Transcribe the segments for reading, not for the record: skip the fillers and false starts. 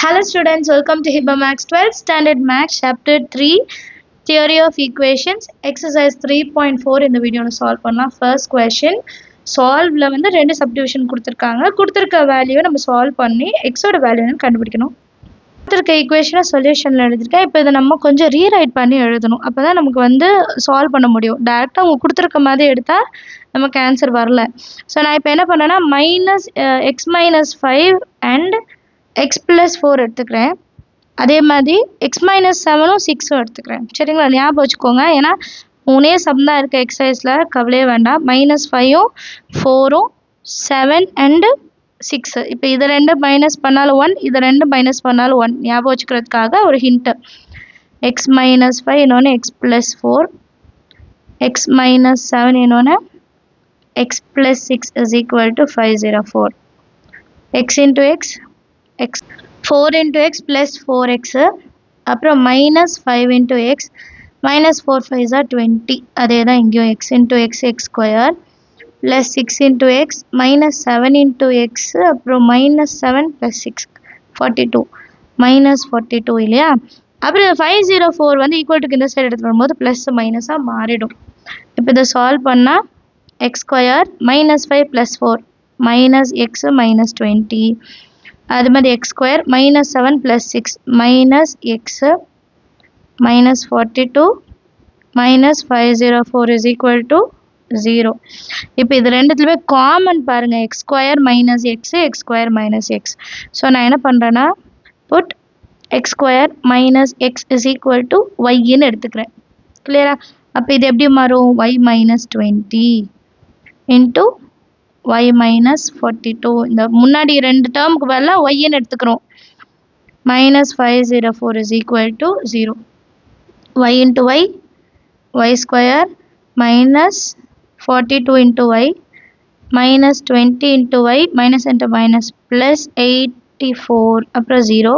Hello students, welcome to HIBA Max 12th Standard Max Chapter 3 Theory of Equations Exercise 3.4 இந்த வீடியோல solve பண்ணலாம். First question solveல வந்து ரெண்டு subdivision கொடுத்திருக்காங்க. கொடுத்திருக்க வேல்யூவை நம்ம சால்வ் பண்ணி x ஓட வேல்யூன்னு கண்டுபிடிக்கணும். கொடுத்திருக்க ஈக்குவேஷனை சொல்யூஷன்ல எழுதிருக்கேன். இப்போ இதை நம்ம கொஞ்சம் ரீரைட் பண்ணி எழுதணும். அப்பதான் நமக்கு வந்து சால்வ் பண்ண முடியும். டைரக்டா அவங்க கொடுத்திருக்க மாதிரி எடுத்தா நமக்கு ஆன்சர் வரல. ஸோ நான் இப்போ என்ன பண்ணேன்னா -x-5 and x plus 4 எடுத்துக்கிறேன். அதே மாதிரி x minus 7ம் 6ம் எடுத்துக்கிறேன். சரிங்களா, ஞாபகம் வச்சுக்கோங்க. ஏன்னா மூணே சம் தான் இருக்குது எக்ஸசைஸில், கவலையே வேண்டாம். -5ம் 4ம் 7 and 6. இப்போ இதை ரெண்டு மைனஸ் பண்ணாலும் 1, இதை ரெண்டு மைனஸ் பண்ணாலும் 1 ஞாபகம் வச்சுக்கிறதுக்காக ஒரு ஹிண்ட்டு. x minus 5 இன்னொன்று x plus 4, x minus 7 இன்னொன்று x plus 6 is equal to 504. x into x 4 into x plus 4x, அப்புறம் -5 into x, -4 5s are 20. அதே தான் இங்கேயும் x into x x square plus 6 into x -7 into x, அப்புறம் -7 plus 6 42 -42 இல்லையா. அப்புறம் 504 வந்து equal to இந்த சைடு எடுத்துகிட்டு வரும்போது ப்ளஸ் மைனஸாக மாறிடும். இப்போ இதை சால்வ் பண்ணால் x square -5 plus 4 -x -20, அது மாதிரி x square -7 plus 6 -x -42 -504 is equal to 0. இப்போ இது ரெண்டுத்துலையுமே காமன் பாருங்கள், x square minus x, x square minus x. So நான் என்ன பண்ணுறேன்னா put x square minus x is equal to y-ன்னு எடுத்துக்கிறேன். கிளியரா? அப்போ இது எப்படி மாறும்? y -20 into y minus 42. இந்த முன்னாடி ரெண்டு டேர்முக்கு பதிலா y-ன்னு எடுத்துக்கிறோம். -504 is equal to 0. y into y, y square minus 42 into y minus 20 into y, minus into minus plus 84, அப்புறம் 0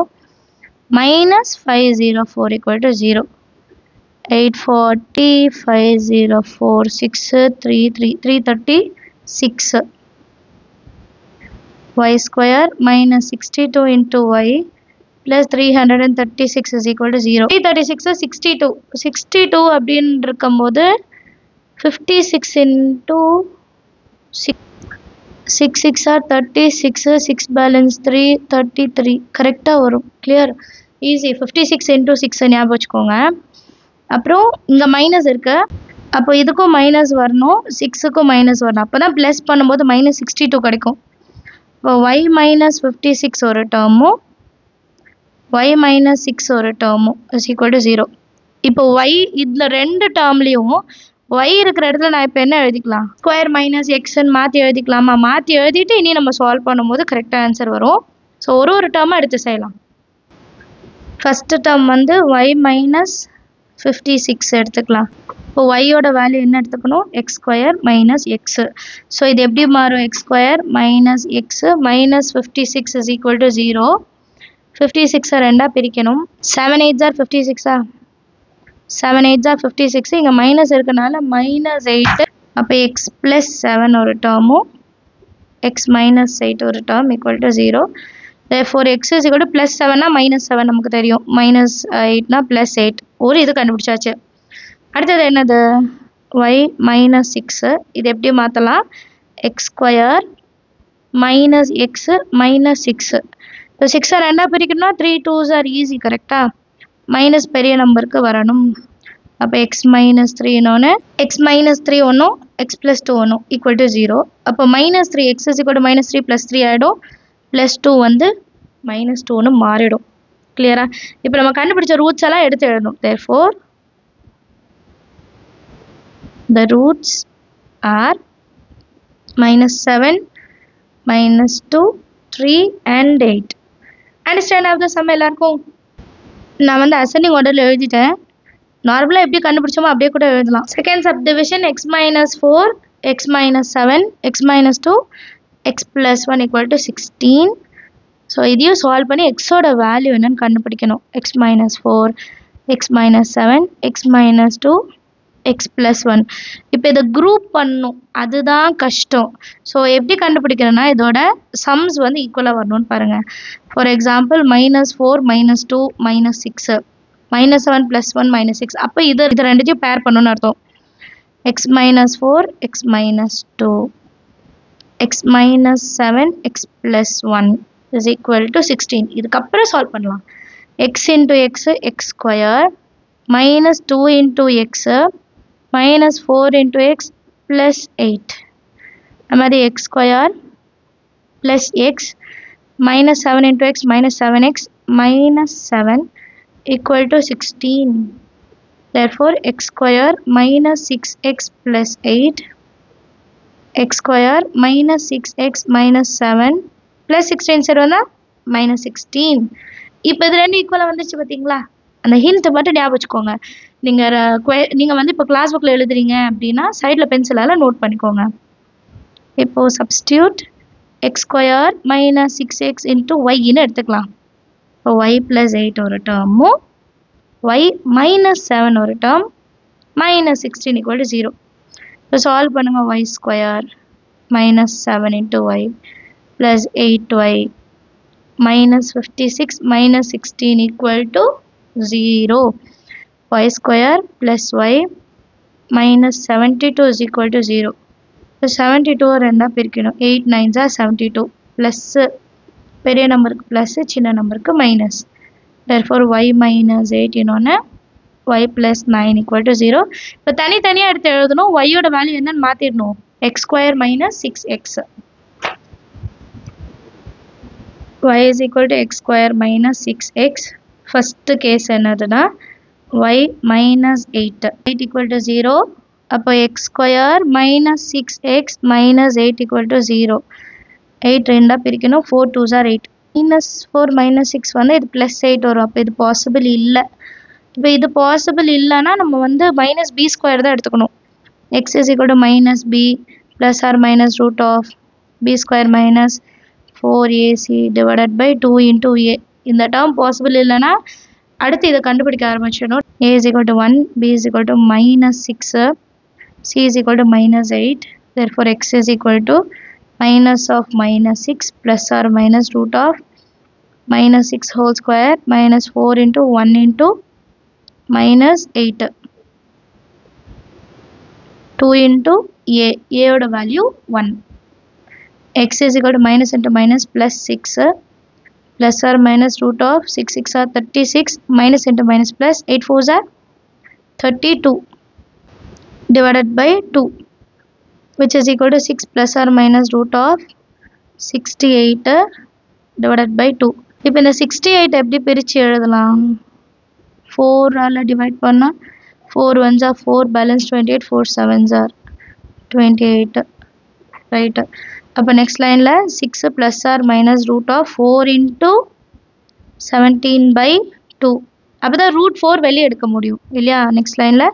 minus 504 equal to 0. 840 504 6 336. y square minus 62 into y plus 336 is equal to 0. 336 62 அப்படின்னு இருக்கும்போது 56 into 6 are 36, 6 balance 3 33 கரெக்டாக வரும். Clear, easy. 56 into 6 ஞாபகம் வச்சுக்கோங்க. அப்புறம் இங்கே minus இருக்கு, அப்போ இதுக்கும் மைனஸ் வரணும், 6க்கும் மைனஸ் வரணும். அப்போ தான் ப்ளஸ் பண்ணும்போது -62 கிடைக்கும். இப்போ y -56 ஒரு டேர்மும் y -6 ஒரு டேர்மும் இஸ் ஈக்குவல் டு 0. இப்போ y இதில் ரெண்டு டேர்ம்லேயும் y இருக்கிற இடத்துல நான் இப்போ என்ன எழுதிக்கலாம்? ஸ்கொயர் மைனஸ் எக்ஸ்ன்னு மாற்றி எழுதிக்கலாமா? மாற்றி எழுதிட்டு இனி நம்ம சால்வ் பண்ணும்போது கரெக்டாக ஆன்சர் வரும். ஸோ ஒரு டேர்மாக எடுத்து செய்யலாம். ஃபஸ்ட்டு டேர்ம் வந்து y -56 எடுத்துக்கலாம். இப்போ y-யோட வேல்யூ என்ன எடுத்துக்கணும்? x square minus x. So இது எப்படி மாறும்? x square minus x minus 56 is equal to 0. 56 ரெண்டாக பிரிக்கணும். 7 8s are 56. 7 8s are 56. இங்கே மைனஸ் இருக்கனால -8. அப்போ x plus 7 ஒரு டேர்மும் x minus 8 ஒரு term equal to 0. therefore x is equal to +7 -7 நமக்கு தெரியும், -8 +8. ஒரு இது கண்டுபிடிச்சாச்சு. அடுத்தது என்னது? y -6. இது எப்படி மாற்றலாம்? x square minus x minus 6. இப்போ 6 ரெண்டாக பிரிக்கணும்னா 3 2s are easy. கரெக்டாக? மைனஸ் பெரிய நம்பருக்கு வரணும். அப்போ x -3 இன்னொன்று x -3 ஒன்றும் x plus 2 ஒன்றும் ஈக்குவல் டு 0. அப்போ -3 x is equal to -3 + 3 ஆகிடும். +2 வந்து -2ன்னு மாறிடும். கிளியரா? இப்போ நம்ம கண்டுபிடிச்ச ரூட்ஸ் எல்லாம் எடுத்து எழுதணும். therefore the roots are -7 -2 3 and 8. Understand of the sum எல்லாருக்கும்? நான் வந்து அசெண்டிங் ஆர்டரில் எழுதிட்டேன். நார்மலாக எப்படி கண்டுபிடிச்சோமோ அப்படியே கூட எழுதலாம். Second subdivision x -4 x -7 x -2 x plus 1 equal to 16. So இதையும் சால்வ் பண்ணி எக்ஸோட வேல்யூ என்னன்னு கண்டுபிடிக்கணும். x -4 x -7 x -2 x plus 1. இப்போ இதை group பண்ணும், அதுதான் கஷ்டம். ஸோ எப்படி கண்டுபிடிக்கிறேன்னா இதோட sums வந்து ஈக்குவலாக வரணும்னு பாருங்க. For example -4 -2 -6 -7 + 1 -6. அப்போ இது ரெண்டுத்தையும் பேர் பண்ணணும்னு அர்த்தம். x - 4 x - 2 x - 7 x plus 1 is equal to 16. இதுக்கப்புறம் சால்வ் பண்ணலாம். x into x x square minus 2 into x minus 4 into x plus 8. அது x square plus x minus 7 into x minus 7x minus 7 equal to 16. Therefore x square minus 6x plus 8 x square minus 6x minus 7 plus 16 சரி minus 16. இப்போ இது ரெண்டு ஈக்குவலாக வந்துச்சு பார்த்தீங்களா? அந்த hint மட்டும் ஞாபகம் வச்சுக்கோங்க. நீங்கள் வந்து இப்போ கிளாஸ் புக்கில் எழுதுறீங்க அப்படின்னா சைடில் பென்சிலால் நோட் பண்ணிக்கோங்க. இப்போது substitute x square minus 6x into ஒய்ன்னு எடுத்துக்கலாம். இப்போ ஒய் ப்ளஸ் 8 ஒரு டேர்மும் ஒய் மைனஸ் 7 ஒரு டேர்ம் minus 16 equal to 0. இப்போ சால்வ் பண்ணுங்கள். Y square minus 7 into y plus 8y minus 56 minus 16 equal to 0. Y square plus y minus 72 is equal to 0. So 72 ரெண்டா பிரிக்கணும். 8 9s are 72 plus பெரிய நம்பருக்கு plus சின்ன நம்பருக்கு minus. Therefore y minus 8 இன்னொன்னு y plus 9 equal to 0. இப்போ தனித்தனியா எடுத்து எழுதணும். y ஓட வேல்யூ என்னன்னு மாத்திடணும். x square minus 6x. y is equal to x square minus 6x. First case என்னதுன்னா y minus 8. 8 equal to 0. அப்போ x square minus 6x minus 8 equal to 0. 8 ரெண்டா பிரிக்கணும். 4 2s are 8. minus 4 minus 6 வந்து இது plus 8 வரும். அப்போ இது பாசிபிள் இல்லை. இப்போ இது பாசிபிள் இல்லைன்னா நம்ம வந்து minus b square தான் எடுத்துக்கணும். x is equal to minus b plus or minus root of b square minus 4ac divided by 2 into a. இந்த டேர்ம் பாசிபிள் இல்லைன்னா அடுத்து இதை கண்டுபிடிக்க ஆரம்பிச்சிடணும். a is equal to 1, b is equal to minus 6, c is equal to minus 8. Therefore x is equal to minus of minus 6 plus or minus root of minus 6 whole square minus 4 into 1 into minus 8. 2 into a. a ஓட value 1. x is equal to minus into minus plus 6 plus or minus root of 6 6 are 36 minus into minus plus 8 4s are 32 divided by 2 which is equal to 6 plus or minus root of 68 divided by 2. இப்போ இந்த 68 எப்படி பிரிச்சு எழுதலாம்? 4 ஆல divide பண்ணா 4 1s are 4 balance 28 4 7s are 28 right. அப்போ next lineல 6 plus or minus root of 4 into 17 by 2. அப்போ தான் root 4 வெளியே எடுக்க முடியும் இல்லையா? next lineல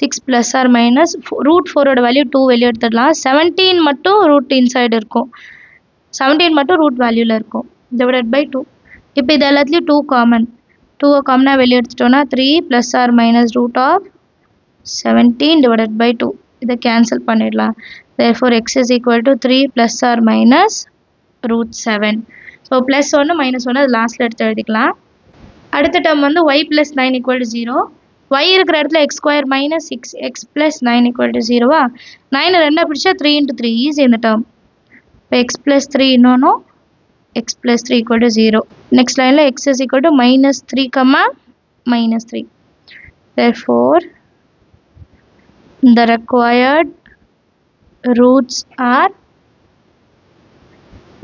6 plus or minus root 4 ஓட வேல்யூ 2 வெளியே எடுத்துடலாம். 17 மட்டும் root inside இருக்கும். 17 மட்டும் root வேல்யூவில் இருக்கும். divided by 2. இப்போ இது எல்லாத்துலேயும் 2 காமன். 2 காமனாக வெளியே எடுத்துட்டோன்னா 3 plus or minus root of 17 divided by 2. இதை கேன்சல் பண்ணிடலாம். Therefore x is equal to 3 plus or minus root 7. So plus 1 minus 1 அது லாஸ்ட்டில் எடுத்து எழுதிக்கலாம். அடுத்த டேர்ம் வந்து y plus 9 equal to 0. y இருக்கிற இடத்துல x square minus 6x plus 9 equal to 0. 9 ரெண்டா பிடிச்சா 3 into 3 is இந்த டேர்ம். இப்போ x plus 3 இன்னொன்னும் x plus 3 equal to 0. Next line x is equal to minus 3 comma minus 3. Therefore the required roots are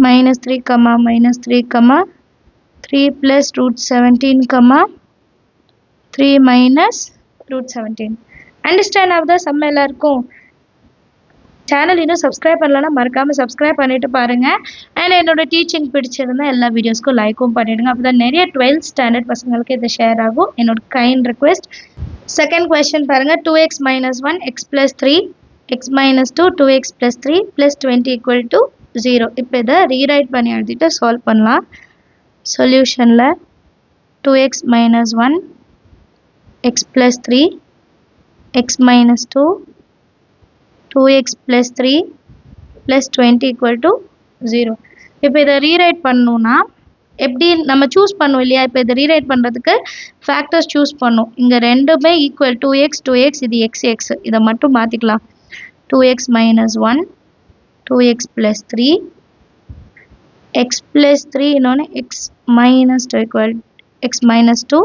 minus 3 comma minus 3 comma 3 plus root 17 comma 3 minus root 17. Understand of the sum எல்லாருக்கும்? Channel இன்னும் subscribe பண்ணலன்னா மறக்காமல் subscribe பண்ணிட்டு பாருங்க. And என்னோட teaching பிடிச்சிருந்தா எல்லா வீடியோஸ்க்கும் லைக்கும் பண்ணிடுங்க. அப்போ தான் நிறைய 12th ஸ்டாண்டர்ட் பசங்களுக்கு இது ஷேர் ஆகும். என்னோட கைண்ட் ரிக்வெஸ்ட். செகண்ட் கொஸ்டின் பாருங்க. 2x minus 1 x plus 3 x minus 2 2x plus 3 plus 20 equal to 0. இப்போ இதை ரீரைட் பண்ணி எழுதிட்டு சால்வ் பண்ணலாம். சொல்யூஷனில் 2x minus 1 x plus 3 x minus 2, 2x plus 3 plus 20 equal to 0. இப்போ இதை ரீரைட் பண்ணணும்னா எப்படி நம்ம சூஸ் பண்ணுவோம் இல்லையா? இப்போ இதை ரீரைட் பண்ணுறதுக்கு ஃபேக்டர்ஸ் சூஸ் பண்ணும். இங்கே ரெண்டுமே ஈக்குவல் 2x 2x இது x இதை மட்டும் மாற்றிக்கலாம். 2x minus 1, 2x plus 3, x plus 3 இன்னொன்று x minus 2 equal x minus 2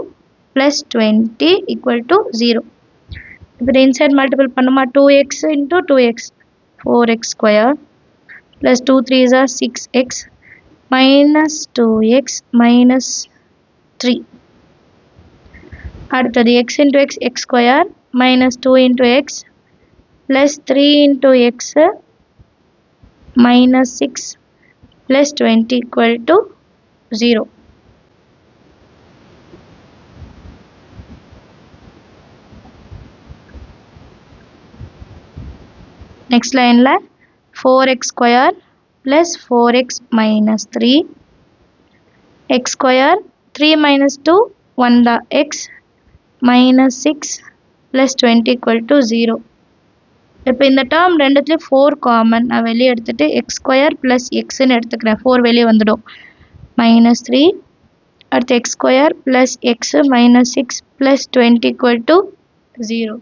plus 20 equal to 0. இப்போ இதை இன்சைட் மல்டிபிள் பண்ணுமா? 2x into 2x 4x square plus 2 3s are 6x minus 2x minus 3. அடுத்தது x into x x square minus 2 into x plus 3 into x minus 6 plus 20 equal to 0. Next line la 4x square plus 4x minus 3 x square 3 minus 2 1 da x minus 6 plus 20 equal to 0. இப்போ இந்த term ரெண்டுத்துலேயும் 4 common நான் வெளியே எடுத்துகிட்டு X square plus எக்ஸ்ன்னு எடுத்துக்கிறேன். 4 வெளியே வந்துடும். Minus 3 அடுத்து X square plus x minus 6 plus 20 equal to 0.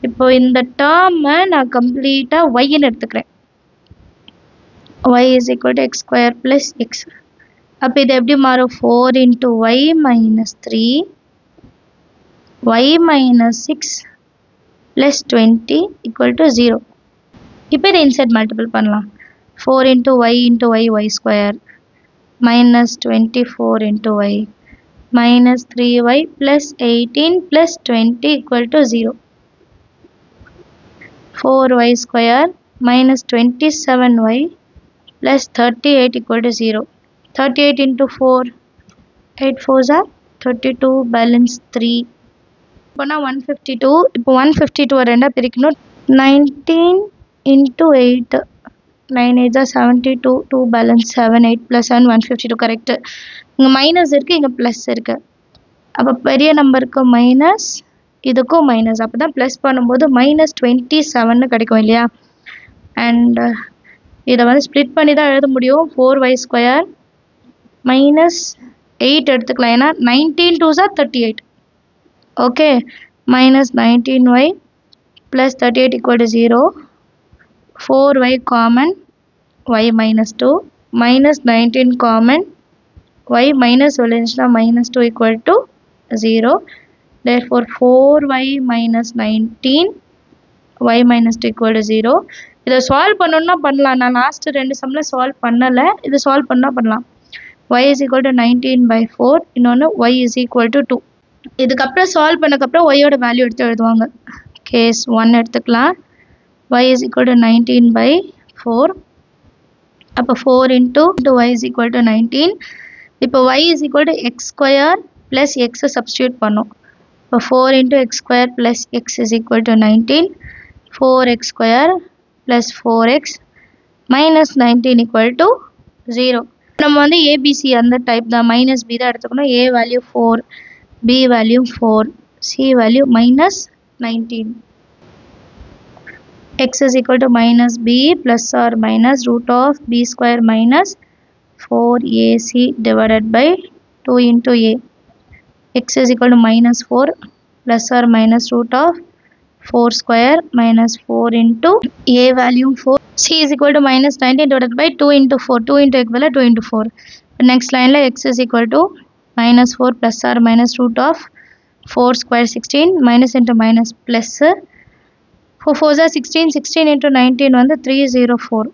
இப்போ இந்த டேர்மை நான் கம்ப்ளீட்டாக ஒய்ன்னு எடுத்துக்கிறேன். y is equal to x square plus x. அப்போ இது எப்படி மாறும்? 4 into y minus 3 y minus 6 plus 20 equal to 0. இப்போ இதை இன்சைட் மல்டிபிள் பண்ணலாம். 4 into y y square minus 24 into y minus 3y plus 18 plus 20 equal to 0. 4y square minus 27y plus 38 equal to 0. 38 into 4, 8 4s are 32, balance 3. இப்போ நான் 152, இப்போ 152 ரெண்டாக பிரிக்கணும். 19 into 8, 9 8s are 72, 2 balance 7, 8 plus 7, 152 correct. இங்கே minus இருக்குது, இங்கே plus இருக்குது. அப்போ பெரிய நம்பருக்கு மைனஸ், இதுக்கும் மைனஸ். அப்போ தான் ப்ளஸ் பண்ணும்போது மைனஸ் 27 கிடைக்கும் இல்லையா? அண்ட் இதை வந்து ஸ்ப்ளிட் பண்ணி தான் எழுத முடியும். 4y ஸ்கொயர் மைனஸ் 8 எடுத்துக்கலாம், ஏன்னா 19 2s are 38. Okay, minus 19y plus 38 equal to 0. 4y common, y minus 2 minus 19 common, y minus விளைஞ்சுன்னா minus 2 equal to 0. therefore 4y minus 19 y minus 2 equal to 0. இதை சால்வ் பண்ணணும்னா பண்ணலாம். நான் லாஸ்ட் ரெண்டு சம்மில் solve பண்ணலை, இது சால்வ் பண்ணால் பண்ணலாம். y is equal to 19/4, இன்னொன்று y is equal to 2. இதுக்கப்புறம் சால்வ் பண்ணக்கப்புறம் ஒய்யோட வேல்யூ எடுத்து எழுதுவாங்க. கேஸ் 1 எடுத்துக்கலாம். y is equal to 19/4. அப்போ 4 into y is equal to 19. இப்போ y is equal to x square plus x substitute பண்ணும். இப்போ 4 into x square plus x is equal to 19. 4x square plus 4x minus 19 equal to 0. நம்ம வந்து ABC அந்த type தான், minus B தான் எடுத்துக்கணும். a value 4, b value 4, c value minus 19. x is equal to minus b plus or minus root of b square minus 4ac divided by 2 into a. x is equal to minus 4 plus or minus root of 4 square minus 4 into a value 4. c is equal to minus 19 divided by 2 into 4. 2 into x 2 into 4. Next line la x is equal to minus 4 plus or minus root of 4 square 16 minus into minus plus 4 4s are 16. 16 into 19 வந்து 304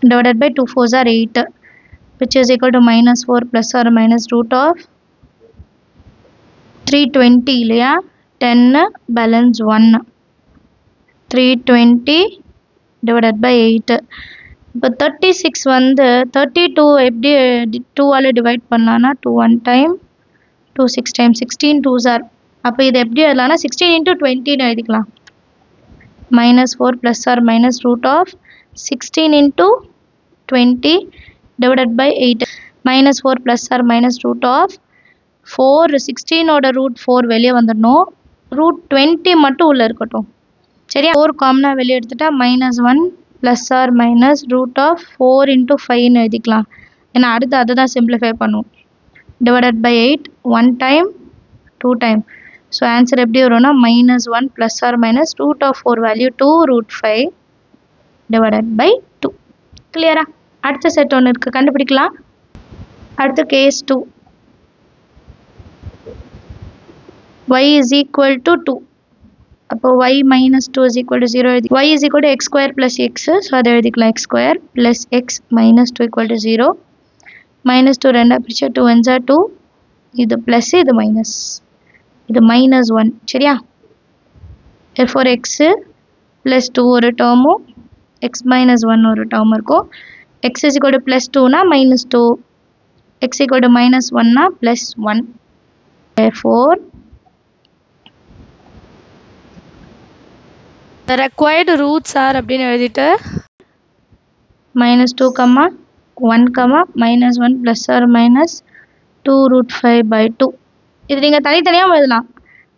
divided by 2 4s are 8, which is equal to minus 4 plus or minus root of 320 இல்லையா? 10 balance 1, 320 divided by 8. இப்போ 36 வந்து 32 எப்படி 2ஆல் divide பண்ணலான்னா 2 1 time 2 6 time 16 2s are. அப்போ இது எப்படி எழுதலாம்னா 16 into 20 எழுதிக்கலாம். minus 4 plus or minus root of 16 into 20 divided by 8. minus 4 plus or minus root of 4 16 ஓட root 4 வெளியே வந்துடணும். √20 மட்டும் உள்ளே இருக்கட்டும். சரியா? 4 காமனாக வெளியே எடுத்துட்டா -1 ப்ளஸ் ஆர் மைனஸ் √4 × 5ன்னு எழுதிக்கலாம். ஏன்னா அடுத்து அதை தான் சிம்பிளிஃபை பண்ணுவோம். Divided by 8 1 time 2 time. So answer எப்படி வரும்னா -1 plus or minus √4 value 2√5 divided by 2. கிளியரா? அடுத்த செட் ஒன்று இருக்குது, கண்டுபிடிக்கலாம். அடுத்து case 2. y is equal to 2. அப்போ y minus 2 is equal to 0. y is equal to x square plus x. So அதை எழுதிக்கலாம் x square plus x minus 2 equal to 0. -2 ரெண்டாக பிரிச்சா 2 1 2. இது ப்ளஸ் இது மைனஸ். இது -1. சரியா? therefore x plus 2 ஒரு டேர்மும் x minus 1 ஒரு டேர்ம் இருக்கும். x is equal to plus 2னா -2. x equal to -1னா +1. therefore the required roots are அப்படின்னு எழுதிட்டு -2, -1, -1 ப்ளஸ் ஆர் மைனஸ் 2√5/2. இது நீங்கள் தனித்தனியாக எழுதலாம்.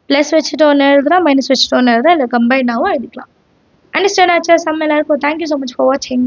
ப்ளஸ் வச்சுட்டு ஒன்று எழுதுலாம், மைனஸ் வச்சுட்டு ஒன்று எழுதுலாம், இல்லை கம்பைண்டாகவும் எழுதிக்கலாம். அண்டர்ஸ்டாண்ட் ஆச்சா? சம் எல்லாருக்கும். தேங்க்யூ ஸோ மச் ஃபார் வாட்சிங்.